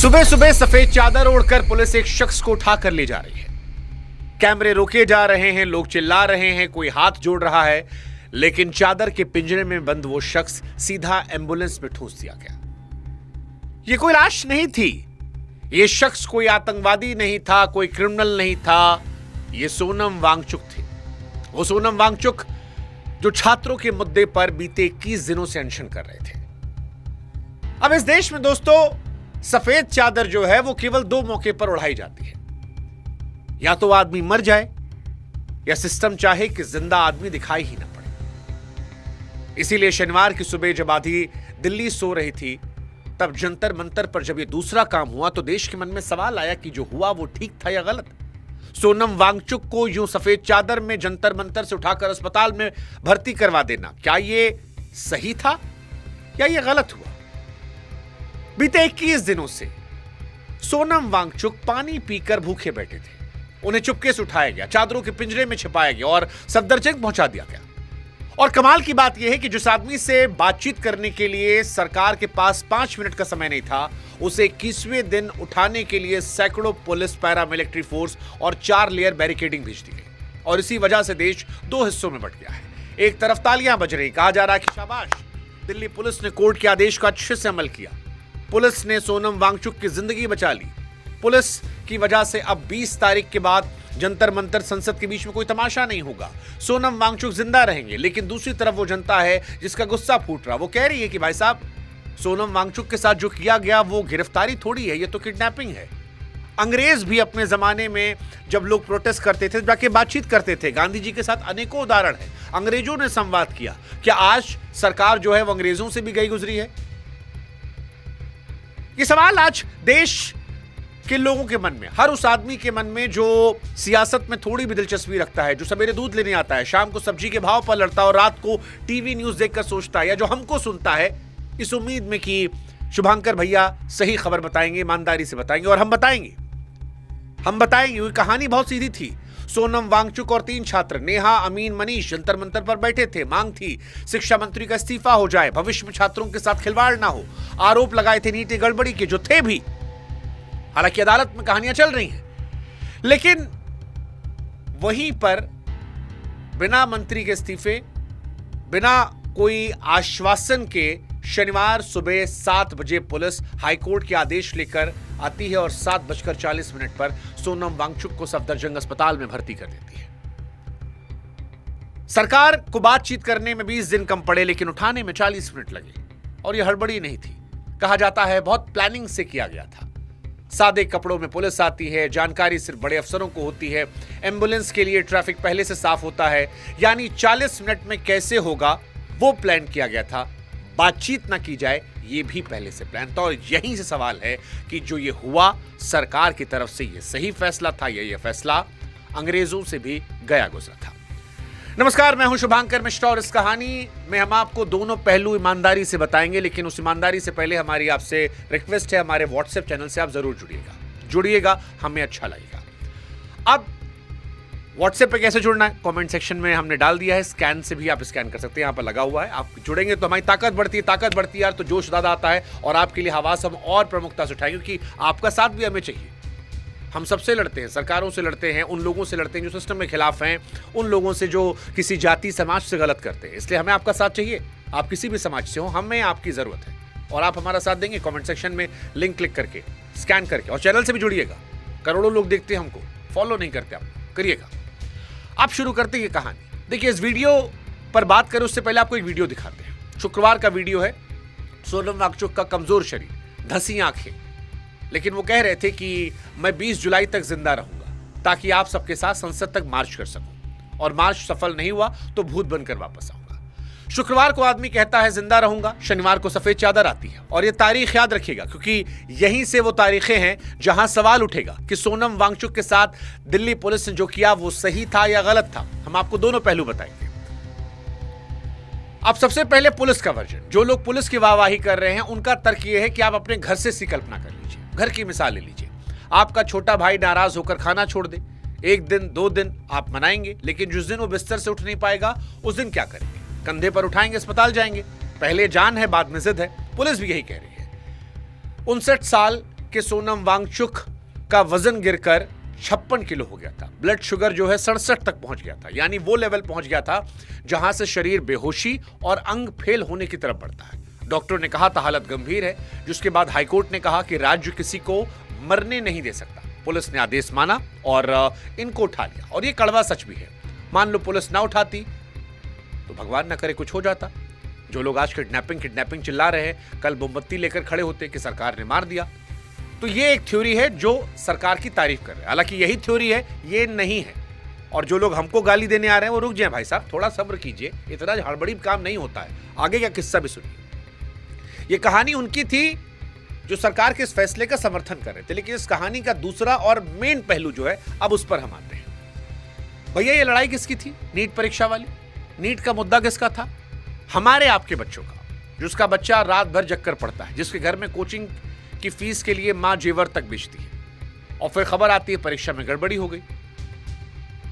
सुबह सुबह सफेद चादर ओढ़कर पुलिस एक शख्स को उठाकर ले जा रही है। कैमरे रोके जा रहे हैं, लोग चिल्ला रहे हैं, कोई हाथ जोड़ रहा है, लेकिन चादर के पिंजरे में बंद वो शख्स सीधा एम्बुलेंस में ठूंस दिया गया। यह कोई लाश नहीं थी, यह शख्स कोई आतंकवादी नहीं था, कोई क्रिमिनल नहीं था, यह सोनम वांगचुक थे। वो सोनम वांगचुक जो छात्रों के मुद्दे पर बीते 21 दिनों से अनशन कर रहे थे। अब इस देश में दोस्तों सफेद चादर जो है वो केवल दो मौके पर उड़ाई जाती है, या तो आदमी मर जाए या सिस्टम चाहे कि जिंदा आदमी दिखाई ही ना पड़े। इसीलिए शनिवार की सुबह जब आधी दिल्ली सो रही थी, तब जंतर मंतर पर जब ये दूसरा काम हुआ तो देश के मन में सवाल आया कि जो हुआ वो ठीक था या गलत। सोनम वांगचुक को यूं सफेद चादर में जंतर मंतर से उठाकर अस्पताल में भर्ती करवा देना, क्या ये सही था या ये गलत हुआ? बीते 21 दिनों से सोनम वांगचुक पानी पीकर भूखे बैठे थे। उन्हें चुपके से उठाया गया, चादरों के पिंजरे में छिपाया गया और सफदरजंग पहुंचा दिया गया। और कमाल की बात यह है कि जिस आदमी से बातचीत करने के लिए सरकार के पास 5 मिनट का समय नहीं था, उसे 21वें दिन उठाने के लिए सैकड़ों पुलिस, पैरामिलिट्री फोर्स और 4 लेयर बैरिकेडिंग भेज दी गई। और इसी वजह से देश 2 हिस्सों में बंट गया है। एक तरफ तालियां बज रही, कहा जा रहा है कि शाबाश, दिल्ली पुलिस ने कोर्ट के आदेश का अच्छे से अमल किया, पुलिस ने सोनम वांगचुक की जिंदगी बचा ली, पुलिस की वजह से अब 20 तारीख के बाद जंतर मंतर संसद के बीच में कोई तमाशा नहीं होगा, सोनम वांगचुक जिंदा रहेंगे। लेकिन दूसरी तरफ वो जनता है जिसका गुस्सा फूट रहा, वो कह रही है कि भाई साहब, सोनम वांगचुक के साथ जो किया गया वो गिरफ्तारी थोड़ी है, ये तो किडनैपिंग है। अंग्रेज भी अपने जमाने में जब लोग प्रोटेस्ट करते थे जाके बातचीत करते थे। गांधी जी के साथ अनेकों उदाहरण है, अंग्रेजों ने संवाद किया। क्या आज सरकार जो है वो अंग्रेजों से भी गई गुजरी है? ये सवाल आज देश के लोगों के मन में, हर उस आदमी के मन में जो सियासत में थोड़ी भी दिलचस्पी रखता है, जो सवेरे दूध लेने आता है, शाम को सब्जी के भाव पर लड़ता है और रात को टीवी न्यूज देखकर सोचता है, या जो हमको सुनता है इस उम्मीद में कि शुभांकर भैया सही खबर बताएंगे, ईमानदारी से बताएंगे। और हम बताएंगे। वो कहानी बहुत सीधी थी। सोनम वांगचुक और 3 छात्र नेहा, अमीन, मनीष जंतर मंतर पर बैठे थे। मांग थी शिक्षा मंत्री का इस्तीफा हो जाए, भविष्य में छात्रों के साथ खिलवाड़ ना हो। आरोप लगाए थे नीति गड़बड़ी के, जो थे भी, हालांकि अदालत में कहानियां चल रही हैं। लेकिन वहीं पर बिना मंत्री के इस्तीफे, बिना कोई आश्वासन के शनिवार सुबह 7 बजे पुलिस हाईकोर्ट के आदेश लेकर आती है और 7:40 पर सोनम वांगचुक को सफदरजंग अस्पताल में भर्ती कर देती है। सरकार को बातचीत करने में 20 दिन कम पड़े, लेकिन उठाने में 40 मिनट लगे। और यह हड़बड़ी नहीं थी, कहा जाता है बहुत प्लानिंग से किया गया था। सादे कपड़ों में पुलिस आती है, जानकारी सिर्फ बड़े अफसरों को होती है, एम्बुलेंस के लिए ट्रैफिक पहले से साफ होता है, यानी 40 मिनट में कैसे होगा वो प्लान किया गया था। बातचीत ना की जाए ये भी पहले से प्लान था। और यहीं से सवाल है कि जो ये हुआ, सरकार की तरफ से ये सही फैसला था या ये फैसला अंग्रेजों से भी गया गुजरा था। नमस्कार, मैं हूं शुभांकर मिश्रा और इस कहानी में हम आपको दोनों पहलू ईमानदारी से बताएंगे। लेकिन उस ईमानदारी से पहले हमारी आपसे रिक्वेस्ट है, हमारे व्हाट्सएप चैनल से आप जरूर जुड़िएगा, हमें अच्छा लगेगा। अब व्हाट्सएप पे कैसे जुड़ना है, कमेंट सेक्शन में हमने डाल दिया है, स्कैन से भी आप स्कैन कर सकते हैं, यहाँ पर लगा हुआ है। आप जुड़ेंगे तो हमारी ताकत बढ़ती है यार, तो जोश ज्यादा आता है और आपके लिए हवास हम और प्रमुखता से उठाएंगे, क्योंकि आपका साथ भी हमें चाहिए। हम सबसे लड़ते हैं, सरकारों से लड़ते हैं, उन लोगों से लड़ते हैं जो सिस्टम के खिलाफ हैं, उन लोगों से जो किसी जाति समाज से गलत करते हैं। इसलिए हमें आपका साथ चाहिए। आप किसी भी समाज से हो, हमें आपकी जरूरत है और आप हमारा साथ देंगे। कमेंट सेक्शन में लिंक क्लिक करके, स्कैन करके, और चैनल से भी जुड़िएगा। करोड़ों लोग देखते हैं हमको, फॉलो नहीं करते, आप करिएगा। आप शुरू करते हैं ये कहानी। देखिए, इस वीडियो पर बात करें उससे पहले आपको एक वीडियो दिखाते हैं। शुक्रवार का वीडियो है, सोनम वांगचुक का कमजोर शरीर, धंसी आंखें, लेकिन वो कह रहे थे कि मैं 20 जुलाई तक जिंदा रहूंगा ताकि आप सबके साथ संसद तक मार्च कर सकूं, और मार्च सफल नहीं हुआ तो भूत बनकर वापस आऊंगा। शुक्रवार को आदमी कहता है जिंदा रहूंगा, शनिवार को सफेद चादर आती है। और ये तारीख याद रखिएगा, क्योंकि यहीं से वो तारीखें हैं जहां सवाल उठेगा कि सोनम वांगचुक के साथ दिल्ली पुलिस ने जो किया वो सही था या गलत था। हम आपको दोनों पहलू बताएंगे। अब सबसे पहले पुलिस का वर्जन। जो लोग पुलिस की वाहवाही कर रहे हैं उनका तर्क यह है कि आप अपने घर से सी कल्पना कर लीजिए। घर की मिसाल ले लीजिए। आपका छोटा भाई नाराज होकर खाना छोड़ दे, 1 दिन 2 दिन आप मनाएंगे, लेकिन जिस दिन वो बिस्तर से उठ नहीं पाएगा उस दिन क्या करेंगे? कंधे पर उठाएंगे, अस्पताल जाएंगे। पहले जान है, बाद में जिद है। पुलिस भी यही कह रही है। 59 साल कि सोनम वांगचुक का वजन गिरकर 56 किलो हो गया था। ब्लड शुगर जो है 67 तक पहुंच गया था, यानी वो लेवल पहुंच गया था जहां से शरीर बेहोशी और अंग फेल होने की तरफ बढ़ता है। डॉक्टर ने कहा था हालत गंभीर है, जिसके बाद हाईकोर्ट ने कहा कि राज्य किसी को मरने नहीं दे सकता। पुलिस ने आदेश माना और इनको उठा लिया, और ये कड़वा सच भी है। मान लो पुलिस ना उठाती तो भगवान ना करे कुछ हो जाता। जो लोग आज किडनैपिंग चिल्ला रहे हैं, कल मोमबत्ती लेकर खड़े होते कि सरकार ने मार दिया। तो ये एक थ्योरी है जो सरकार की तारीफ कर रहे हैं, हालांकि यही थ्योरी है, ये नहीं है। और जो लोग हमको गाली देने आ रहे हैं वो रुक जाएं भाई साहब, थोड़ा सब्र कीजिए, इतना हड़बड़ी काम नहीं होता है। आगे का किस्सा भी सुनिए। ये कहानी उनकी थी जो सरकार के इस फैसले का समर्थन कर रहे थे, लेकिन इस कहानी का दूसरा और मेन पहलू जो है, अब उस पर हम आते हैं। भैया ये लड़ाई किसकी थी? नीट परीक्षा वाली। नीट का मुद्दा किसका था? हमारे आपके बच्चों का, जिसका बच्चा रात भर जगकर पढ़ता है, जिसके घर में कोचिंग की फीस के लिए मां जेवर तक बेचती है, और फिर खबर आती है परीक्षा में गड़बड़ी हो गई।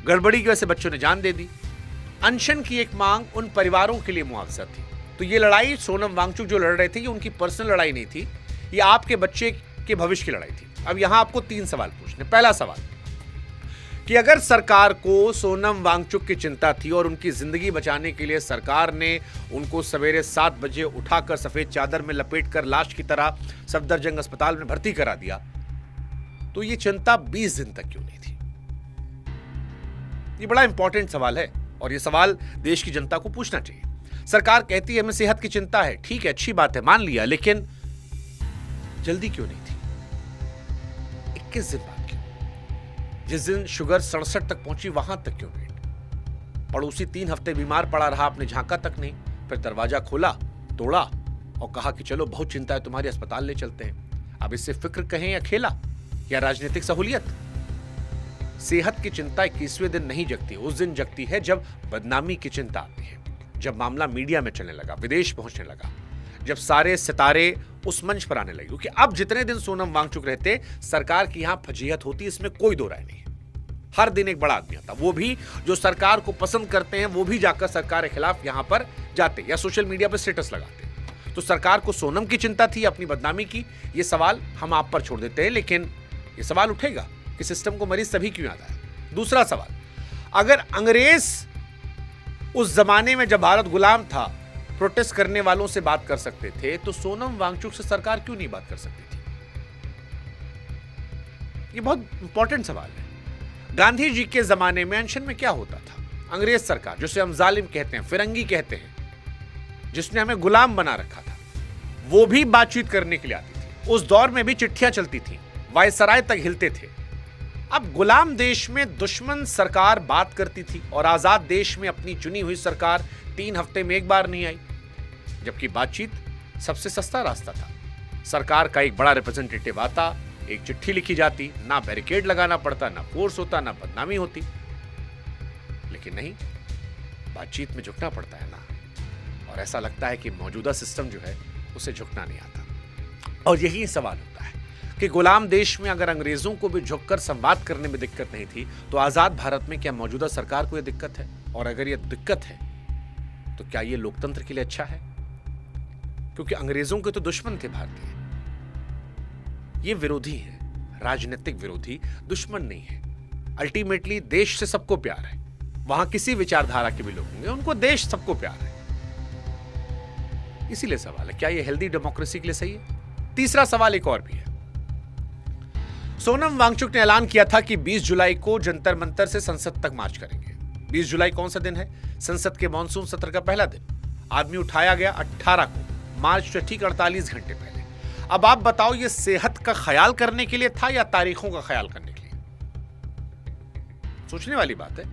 गड़बड़ी की वजह से बच्चों ने जान दे दी। अनशन की एक मांग उन परिवारों के लिए मुआवजा थी। तो ये लड़ाई सोनम वांगचुक जो लड़ रहे थे, ये उनकी पर्सनल लड़ाई नहीं थी, ये आपके बच्चे के भविष्य की लड़ाई थी। अब यहां आपको 3 सवाल पूछने। पहला सवाल कि अगर सरकार को सोनम वांगचुक की चिंता थी और उनकी जिंदगी बचाने के लिए सरकार ने उनको सवेरे 7 बजे उठाकर सफेद चादर में लपेटकर लाश की तरह सफदरजंग अस्पताल में भर्ती करा दिया, तो ये चिंता 20 दिन तक क्यों नहीं थी? ये बड़ा इंपॉर्टेंट सवाल है, और ये सवाल देश की जनता को पूछना चाहिए। सरकार कहती है हमें सेहत की चिंता है, ठीक है, अच्छी बात है, मान लिया, लेकिन जल्दी क्यों नहीं थी? 21 दिन बाद क्यों? जिस दिन शुगर 67 तक पहुंची वहां तक क्यों वेट? पड़ोसी 3 हफ्ते बीमार पड़ा रहा, आपने झांका तक नहीं, फिर दरवाजा खोला, तोड़ा और कहा कि चलो बहुत चिंता है तुम्हारी, अस्पताल ले चलते हैं। अब इससे फिक्र कहें या खेला या राजनीतिक सहूलियत? सेहत की चिंता 21वें दिन नहीं जगती, उस दिन जगती है जब बदनामी की चिंता आती है, जब मामला मीडिया में चलने लगा, विदेश पहुंचने लगा, जब सारे सितारे उस मंच पर आने लगे। क्योंकि अब जितने दिन सोनम वांगचुक रहते, सरकार की यहां फजीहत होती, इसमें कोई दो राय नहीं है। हर दिन एक बड़ा आदमी आता, वो भी जो सरकार को पसंद करते हैं, वो भी जाकर सरकार के खिलाफ यहां पर जाते या सोशल मीडिया पर स्टेटस लगाते। तो सरकार को सोनम की चिंता थी, अपनी बदनामी की? ये सवाल हम आप पर छोड़ देते हैं, लेकिन ये सवाल उठेगा कि सिस्टम को मरीज तभी क्यों याद आया? दूसरा सवाल, अगर अंग्रेज उस जमाने में जब भारत गुलाम था प्रोटेस्ट करने वालों से बात कर सकते थे, तो सोनम वांगचुक से सरकार क्यों नहीं बात कर सकती थी? ये बहुत इंपॉर्टेंट सवाल है। गांधी जी के जमाने में अनशन में क्या होता था? अंग्रेज सरकार, जिसे हम जालिम कहते हैं, फिरंगी कहते हैं, जिसने हमें गुलाम बना रखा था, वो भी बातचीत करने के लिए आती थी। उस दौर में भी चिट्ठियां चलती थी, वायसराय तक हिलते थे। अब गुलाम देश में दुश्मन सरकार बात करती थी, और आजाद देश में अपनी चुनी हुई सरकार 3 हफ्ते में एक बार नहीं आई, जबकि बातचीत सबसे सस्ता रास्ता था। सरकार का एक बड़ा रिप्रेजेंटेटिव आता, एक चिट्ठी लिखी जाती, ना बैरिकेड लगाना पड़ता, ना फोर्स होता, ना बदनामी होती। लेकिन नहीं, बातचीत में झुकना पड़ता है ना, और ऐसा लगता है कि मौजूदा सिस्टम जो है उसे झुकना नहीं आता। और यही सवाल होता है कि गुलाम देश में अगर अंग्रेजों को भी झुककर संवाद करने में दिक्कत नहीं थी, तो आजाद भारत में क्या मौजूदा सरकार को यह दिक्कत है? और अगर यह दिक्कत है तो क्या यह लोकतंत्र के लिए अच्छा है? क्योंकि अंग्रेजों के तो दुश्मन थे भारतीय, ये विरोधी हैं, राजनीतिक विरोधी, दुश्मन नहीं है। अल्टीमेटली देश से सबको प्यार है, वहां किसी विचारधारा के भी लोग होंगे, उनको देश सबको प्यार है। इसीलिए सवाल है, क्या यह हेल्दी डेमोक्रेसी के लिए सही है? तीसरा सवाल एक और भी है। सोनम वांगचुक ने ऐलान किया था कि 20 जुलाई को जंतर मंतर से संसद तक मार्च करेंगे। 20 जुलाई कौन सा दिन है? संसद के मॉनसून सत्र का पहला दिन। आदमी उठाया गया 18 को, मार्च से ठीक 48 घंटे पहले। अब आप बताओ, ये सेहत का ख्याल करने के लिए था या तारीखों का ख्याल करने के लिए? सोचने वाली बात है।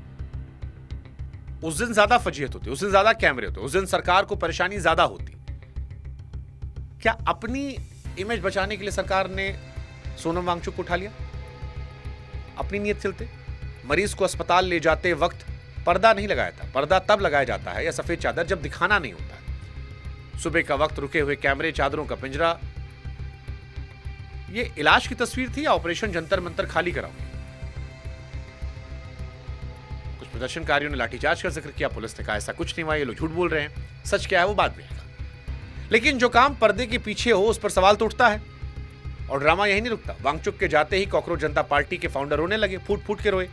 उस दिन ज्यादा फजीहत होती, उस दिन ज्यादा कैमरे होते, उस दिन सरकार को परेशानी ज्यादा होती। क्या अपनी इमेज बचाने के लिए सरकार ने सोनम वांगचुक को उठा लिया? अपनी नीयत चलते मरीज को अस्पताल ले जाते वक्त पर्दा नहीं लगाया था। पर्दा तब लगाया जाता है, या सफेद चादर, जब दिखाना नहीं होता है। सुबह का वक्त, रुके हुए कैमरे, चादरों का पिंजरा। ये इलाज की तस्वीर थी या ऑपरेशन जंतर मंतर खाली कराओगे? कुछ प्रदर्शनकारियों ने लाठीचार्ज का जिक्र किया, पुलिस ने कहा ऐसा कुछ नहीं हुआ, ये लोग झूठ बोल रहे हैं। सच क्या है वो बात भी है, लेकिन जो काम पर्दे के पीछे हो उस पर सवाल तो उठता है। और ड्रामा यही नहीं रुकता, वांगचुक के जाते ही कॉकरोच जनता पार्टी के फाउंडर रोने लगे, फूट फूट के रोए।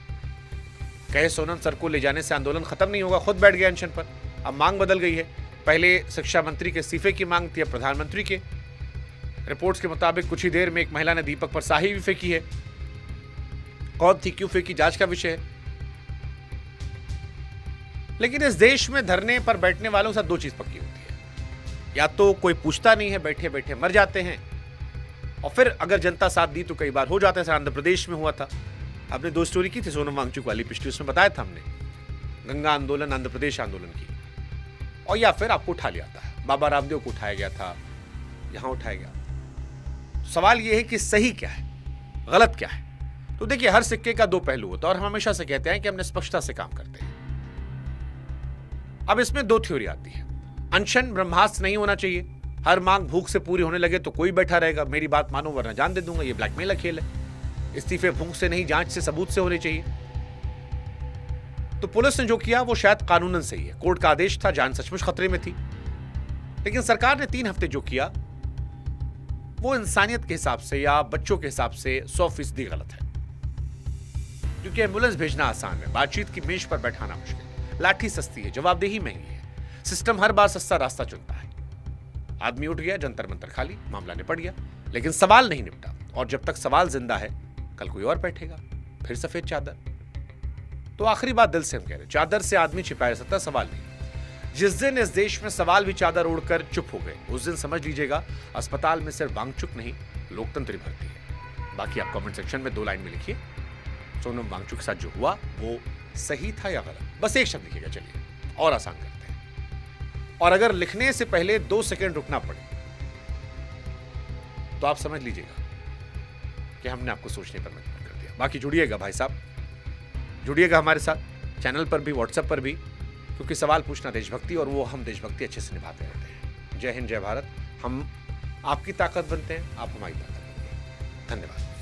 कहे सोनम सर को ले जाने से आंदोलन खत्म नहीं होगा, खुद बैठ गए अनशन पर। अब मांग बदल गई है, पहले शिक्षा मंत्री के इस्तीफे की मांग थी, अब प्रधानमंत्री के। रिपोर्ट्स के मुताबिक कुछ ही देर में एक महिला ने दीपक पर स्याही भी फेंकी है। कौन थी, क्यों फेंकी, जांच का विषय है। लेकिन इस देश में धरने पर बैठने वालों के साथ दो चीज पक्की होती है, या तो कोई पूछता नहीं है, बैठे बैठे मर जाते हैं, और फिर अगर जनता साथ दी तो कई बार हो जाता है। आंध्र प्रदेश में हुआ था, आपने 2 स्टोरी की थी सोनम वांगचुक वाली पिछली, उसमें बताया था हमने, गंगा आंदोलन, आंध्र प्रदेश आंदोलन की। और या फिर आपको उठा लिया था, बाबा रामदेव को उठाया गया था, यहां उठाया गया। सवाल यह है कि सही क्या है, गलत क्या है। तो देखिए, हर सिक्के का 2 पहलू होता है, और हम हमेशा से कहते हैं कि हम निष्पक्षता से काम करते हैं। अब इसमें 2 थ्योरी आती है। अनशन ब्रह्मास्त्र नहीं होना चाहिए, हर मांग भूख से पूरी होने लगे तो कोई बैठा रहेगा, मेरी बात मानो वरना जान दे दूंगा, ये ब्लैकमेल का खेल है। इस्तीफे भूख से नहीं, जांच से, सबूत से होने चाहिए। तो पुलिस ने जो किया वो शायद कानूनन सही है, कोर्ट का आदेश था, जान सचमुच खतरे में थी। लेकिन सरकार ने 3 हफ्ते जो किया वो इंसानियत के हिसाब से या बच्चों के हिसाब से 100% गलत है। क्योंकि एम्बुलेंस भेजना आसान है, बातचीत की मेज पर बैठाना मुश्किल, लाठी सस्ती है, जवाबदेही महंगी है, सिस्टम हर बार सस्ता रास्ता चुनता है। आदमी उठ गया, जंतर मंतर खाली, मामला निपट गया, लेकिन सवाल नहीं निपटा। और जब तक सवाल जिंदा है, कल कोई और बैठेगा, फिर सफेद चादर। तो आखिरी बात दिल से हम कह रहे, चादर से आदमी छिपाया जा सकता, सवाल नहीं। जिस दिन इस देश में सवाल भी चादर ओढ़कर चुप हो गए, उस दिन समझ लीजिएगा अस्पताल में सिर्फ वांगचुक नहीं, लोकतंत्र ही भर्ती है। बाकी आप कमेंट सेक्शन में 2 लाइन में लिखिए, सोनम वांगचुक के साथ जो हुआ वो सही था या गलत, बस एक शब्द लिखिएगा। चलिए और आसान करते हैं। और अगर लिखने से पहले 2 सेकंड रुकना पड़े तो आप समझ लीजिएगा कि हमने आपको सोचने पर मजबूर कर दिया। बाकी जुड़िएगा भाई साहब, जुड़िएगा हमारे साथ चैनल पर भी, व्हाट्सएप पर भी, क्योंकि सवाल पूछना देशभक्ति, और वो हम देशभक्ति अच्छे से निभाते रहते हैं। जय हिंद, जय भारत। हम आपकी ताकत बनते हैं, आप हमारी ताकत बनते हैं। धन्यवाद।